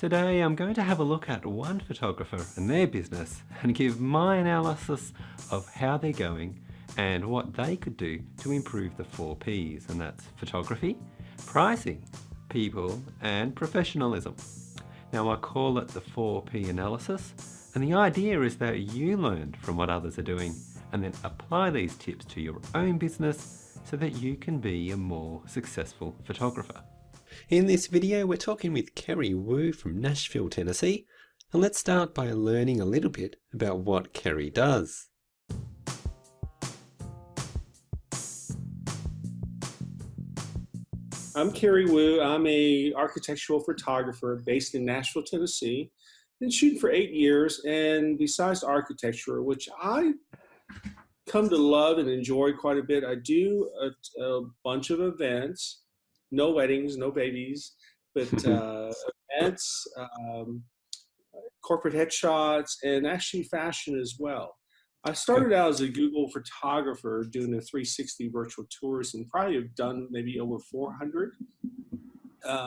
Today I'm going to have a look at one photographer and their business and give my analysis of how they're going and what they could do to improve the 4 Ps, and that's photography, pricing, people and professionalism. Now I call it the 4P analysis, and the idea is that you learn from what others are doing and then apply these tips to your own business so that you can be a more successful photographer. In this video, we're talking with Carrie Wu from Nashville, Tennessee, and let's start by learning a little bit about what Kerry does. I'm Carrie Wu. I'm an architectural photographer based in Nashville, Tennessee. Been shooting for 8 years, and besides architecture, which I come to love and enjoy quite a bit, I do a bunch of events. No weddings, no babies, but events, corporate headshots, and actually fashion as well. I started out as a Google photographer doing a 360 virtual tours, and probably have done maybe over 400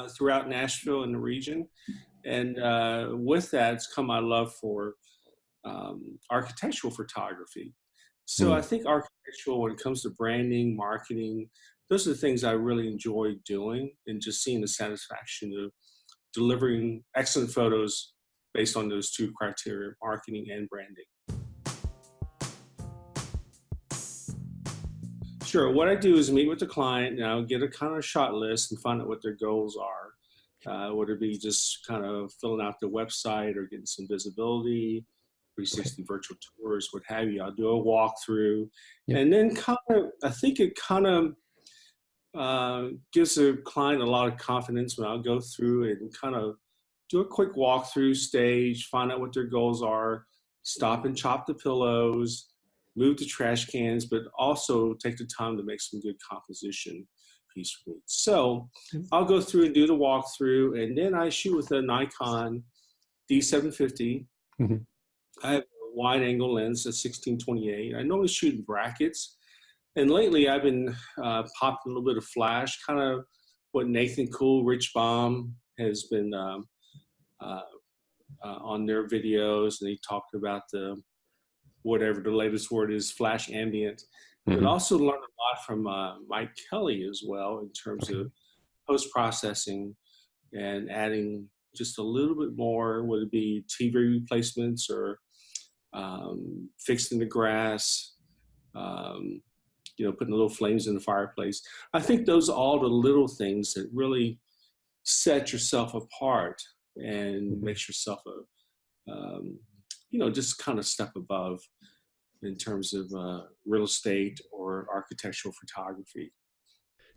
throughout Nashville and the region. And with that, it's come my love for architectural photography. So I think architectural, when it comes to branding, marketing, those are the things I really enjoy doing, and just seeing the satisfaction of delivering excellent photos based on those two criteria, marketing and branding. Sure, what I do is meet with the client, get a kind of shot list and find out what their goals are. Would it be just kind of filling out the website or getting some visibility, 360 virtual tours, what have you. I'll do a walkthrough, and then I think it kind of gives the client a lot of confidence when I'll go through it and kind of do a quick walkthrough stage, find out what their goals are, stop and chop the pillows, move the trash cans, but also take the time to make some good composition piece for me. So I'll go through and do the walkthrough, and then I shoot with a Nikon D750. I have a wide angle lens at 16-28. I normally shoot in brackets. And lately I've been popping a little bit of flash, kind of what Nathan Cool, Rich Baum has been on their videos, and he talked about whatever the latest word is, flash ambient. But also learned a lot from Mike Kelly as well in terms of post-processing and adding just a little bit more, whether it be TV replacements or fixing the grass, putting little flames in the fireplace. I think those are all the little things that really set yourself apart and makes yourself just kind of step above in terms of real estate or architectural photography.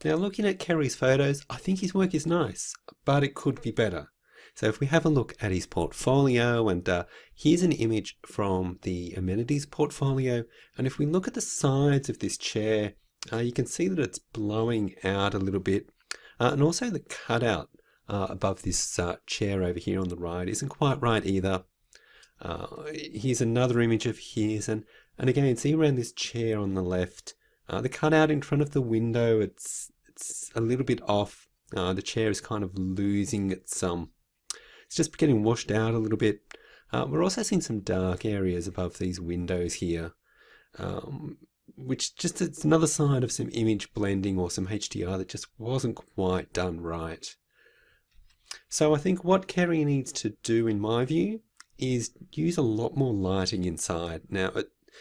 Now, looking at Kerry's photos, I think his work is nice, but it could be better. So if we have a look at his portfolio, and here's an image from the amenities portfolio, and if we look at the sides of this chair, you can see that it's blowing out a little bit, and also the cutout above this chair over here on the right isn't quite right either. Here's another image of his, and again, see around this chair on the left, the cutout in front of the window, it's a little bit off. The chair is kind of losing it's just getting washed out a little bit. We're also seeing some dark areas above these windows here, which just it's another sign of some image blending or some HDR that just wasn't quite done right. So I think what Kerry needs to do, in my view, is use a lot more lighting inside. Now,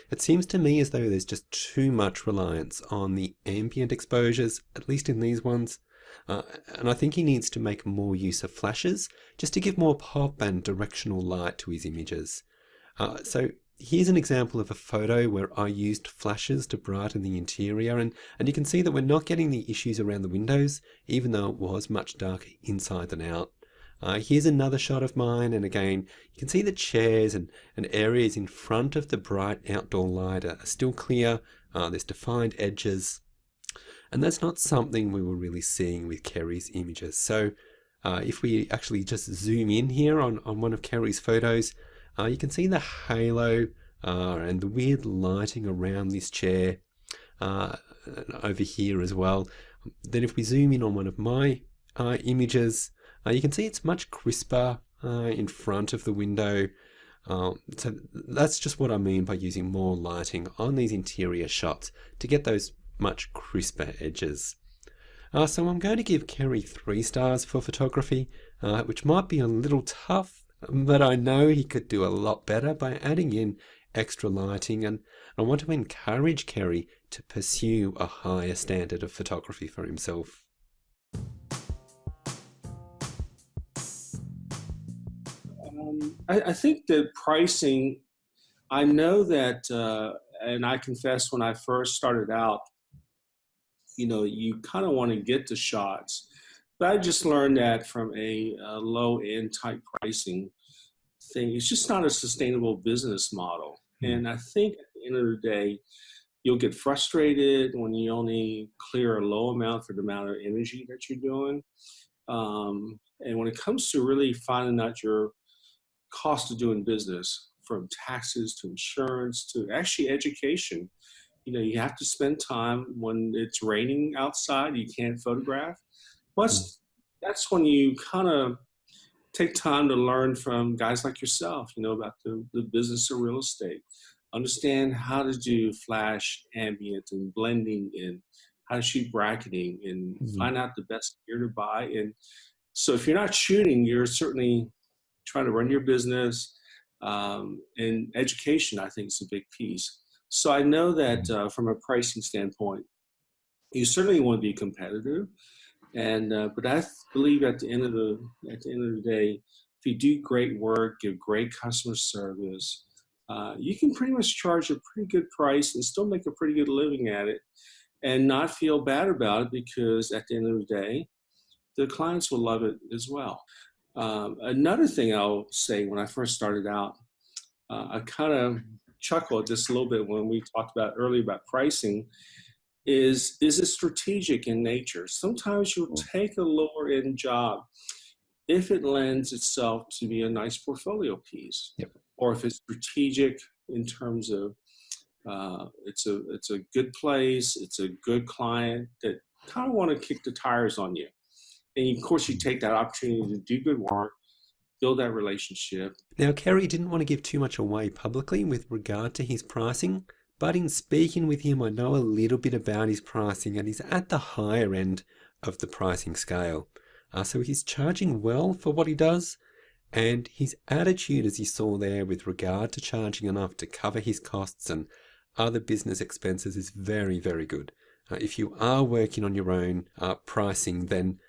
it seems to me as though there's just too much reliance on the ambient exposures, at least in these ones. And I think he needs to make more use of flashes just to give more pop and directional light to his images. So here's an example of a photo where I used flashes to brighten the interior, and you can see that we're not getting the issues around the windows, even though it was much darker inside than out. Here's another shot of mine, and again, you can see the chairs and areas in front of the bright outdoor light are still clear. There's defined edges. And that's not something we were really seeing with Kerry's images. So if we actually just zoom in here on one of Kerry's photos, you can see the halo and the weird lighting around this chair over here as well. Then if we zoom in on one of my images, you can see it's much crisper. in front of the window. So that's just what I mean by using more lighting on these interior shots to get those much crisper edges. So I'm going to give Kerry 3 stars for photography, which might be a little tough, but I know he could do a lot better by adding in extra lighting, and I want to encourage Kerry to pursue a higher standard of photography for himself. I think the pricing, I know that, and I confess when I first started out, you kind of want to get the shots. But I just learned that from a low-end type pricing thing, it's just not a sustainable business model. And I think at the end of the day, you'll get frustrated when you only clear a low amount for the amount of energy that you're doing. And when it comes to really finding out your cost of doing business, from taxes to insurance to actually education, you have to spend time when it's raining outside, you can't photograph. Plus, that's when you kind of take time to learn from guys like yourself, about the business of real estate. Understand how to do flash, ambient, and blending, and how to shoot bracketing, and find out the best gear to buy. And so if you're not shooting, you're certainly trying to run your business. And education, I think, is a big piece. So I know that from a pricing standpoint, you certainly want to be competitive. And but I believe at the end of the day, if you do great work, give great customer service, you can pretty much charge a pretty good price and still make a pretty good living at it, and not feel bad about it, because at the end of the day, the clients will love it as well. Another thing I'll say, when I first started out, I kind of chuckled just a little bit when we talked about earlier about pricing. Is it strategic in nature? Sometimes you'll take a lower end job if it lends itself to be a nice portfolio piece, or if it's strategic in terms of it's a good place, it's a good client that kind of want to kick the tires on you. And of course, you take that opportunity to do good work, build that relationship. Now, Kerry didn't want to give too much away publicly with regard to his pricing, but in speaking with him, I know a little bit about his pricing, and he's at the higher end of the pricing scale. So he's charging well for what he does, and his attitude, as you saw there, with regard to charging enough to cover his costs and other business expenses, is very, very good. If you are working on your own pricing, then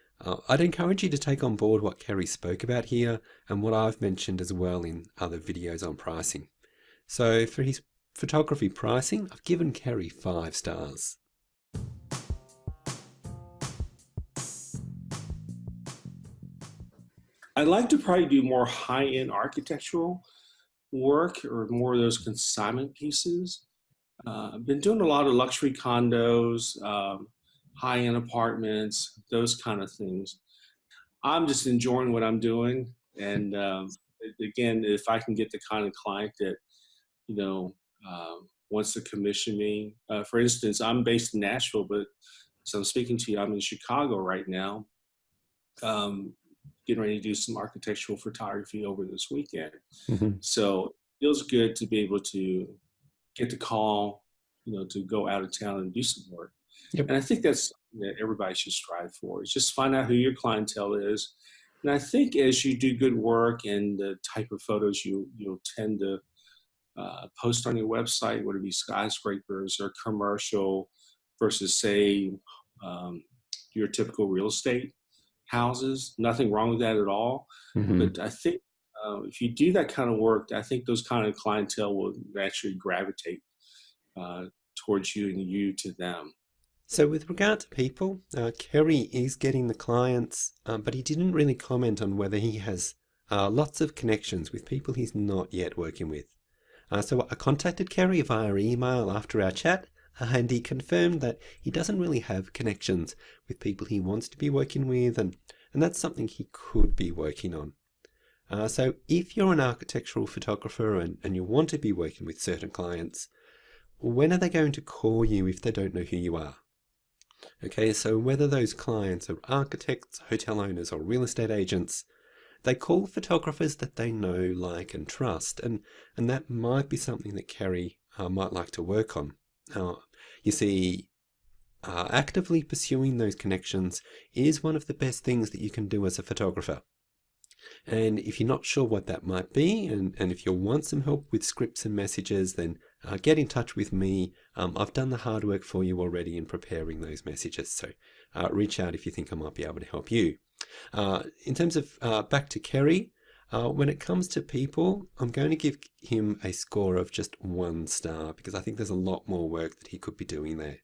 I'd encourage you to take on board what Kerry spoke about here and what I've mentioned as well in other videos on pricing. So for his photography pricing, I've given Kerry 5 stars. I'd like to probably do more high-end architectural work, or more of those consignment pieces. I've been doing a lot of luxury condos, high-end apartments, those kind of things. I'm just enjoying what I'm doing. And again, if I can get the kind of client that, wants to commission me. For instance, I'm based in Nashville, but so I'm speaking to you, I'm in Chicago right now, getting ready to do some architectural photography over this weekend. So it feels good to be able to get the call, to go out of town and do some work. And I think that's something that everybody should strive for, is just find out who your clientele is. And I think as you do good work and the type of photos you'll tend to post on your website, whether it be skyscrapers or commercial versus, say, your typical real estate houses. Nothing wrong with that at all. But I think if you do that kind of work, I think those kind of clientele will naturally gravitate towards you and you to them. So with regard to people, Kerry is getting the clients, but he didn't really comment on whether he has lots of connections with people he's not yet working with. So I contacted Kerry via email after our chat, and he confirmed that he doesn't really have connections with people he wants to be working with, and that's something he could be working on. So if you're an architectural photographer and you want to be working with certain clients, when are they going to call you if they don't know who you are? Okay, so whether those clients are architects, hotel owners, or real estate agents, they call photographers that they know, like, and trust, and that might be something that Kerry might like to work on. You see, actively pursuing those connections is one of the best things that you can do as a photographer. And if you're not sure what that might be, and if you want some help with scripts and messages, then get in touch with me. I've done the hard work for you already in preparing those messages, so reach out if you think I might be able to help you. In terms of back to Kerry, when it comes to people, I'm going to give him a score of just 1 star because I think there's a lot more work that he could be doing there.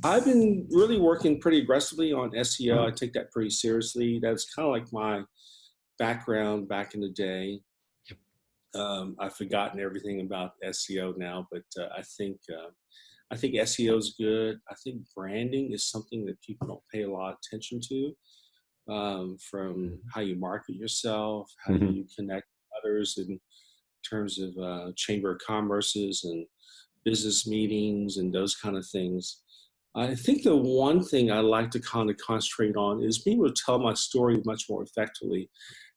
I've been really working pretty aggressively on SEO. I take that pretty seriously. That's kind of like my background back in the day. Yep. I've forgotten everything about SEO now, but I think SEO is good. I think branding is something that people don't pay a lot of attention to, from how you market yourself, how Mm-hmm. you connect with others in terms of chamber of commerces and business meetings and those kind of things. I think the one thing I like to kind of concentrate on is being able to tell my story much more effectively,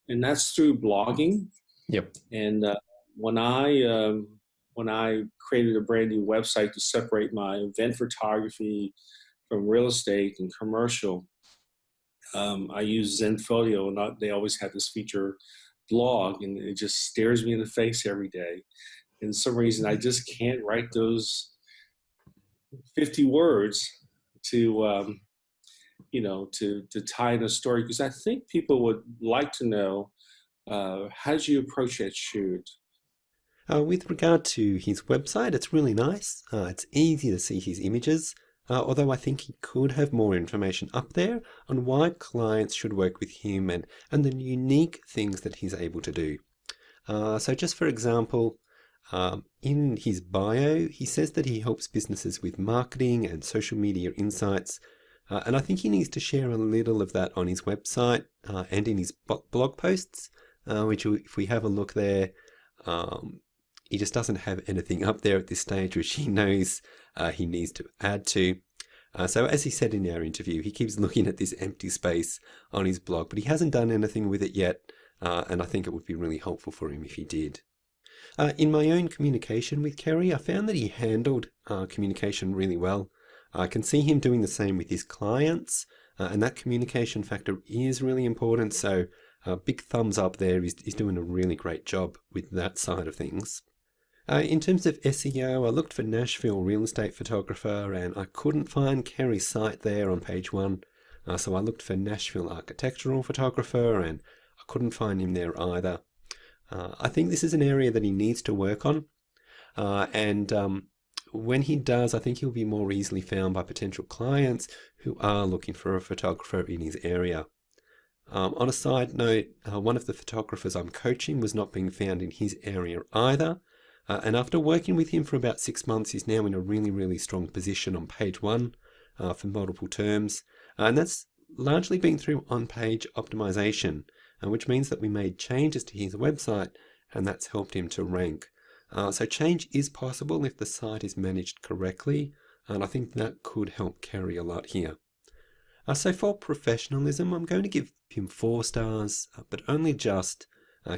and that's through blogging. Yep. And when I created a brand new website to separate my event photography from real estate and commercial, I use Zenfolio, and they always have this feature blog, and it just stares me in the face every day. And for some reason, I just can't write those 50 words to to tie in a story, because I think people would like to know, how did you approach that shoot? With regard to his website, it's really nice. It's easy to see his images, although I think he could have more information up there on why clients should work with him and the unique things that he's able to do. So just for example, in his bio, he says that he helps businesses with marketing and social media insights. And I think he needs to share a little of that on his website and in his blog posts, which if we have a look there, he just doesn't have anything up there at this stage, which he knows he needs to add to. So as he said in our interview, he keeps looking at this empty space on his blog, but he hasn't done anything with it yet. And I think it would be really helpful for him if he did. In my own communication with Kerry, I found that he handled communication really well. I can see him doing the same with his clients, and that communication factor is really important. So big thumbs up there. He's doing a really great job with that side of things. In terms of SEO, I looked for Nashville real estate photographer, and I couldn't find Kerry's site there on page 1. So I looked for Nashville architectural photographer, and I couldn't find him there either. I think this is an area that he needs to work on, and when he does, I think he'll be more easily found by potential clients who are looking for a photographer in his area. On a side note, one of the photographers I'm coaching was not being found in his area either, and after working with him for about 6 months, he's now in a really, really strong position on page 1 for multiple terms, and that's largely been through on-page optimization, which means that we made changes to his website, and that's helped him to rank. So change is possible if the site is managed correctly, and I think that could help Kerry a lot here. So for professionalism, I'm going to give him 4 stars, but only just.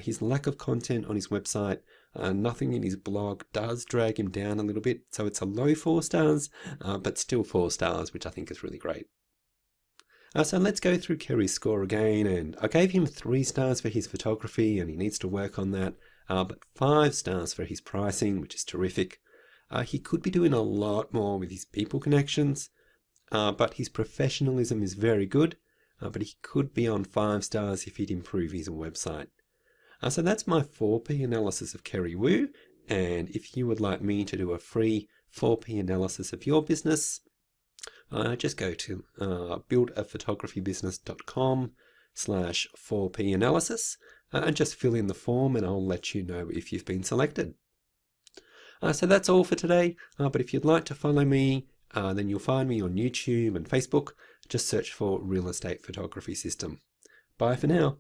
His lack of content on his website, nothing in his blog does drag him down a little bit, so it's a low 4 stars, but still 4 stars, which I think is really great. So let's go through Kerry's score again, and I gave him 3 stars for his photography, and he needs to work on that, but 5 stars for his pricing, which is terrific. He could be doing a lot more with his people connections, but his professionalism is very good, but he could be on 5 stars if he'd improve his website. So that's my 4P analysis of Carrie Wu, and if you would like me to do a free 4P analysis of your business, just go to buildafotographybusiness.com/4P analysis and just fill in the form, and I'll let you know if you've been selected. So that's all for today, but if you'd like to follow me, then you'll find me on YouTube and Facebook. Just search for Real Estate Photography System. Bye for now.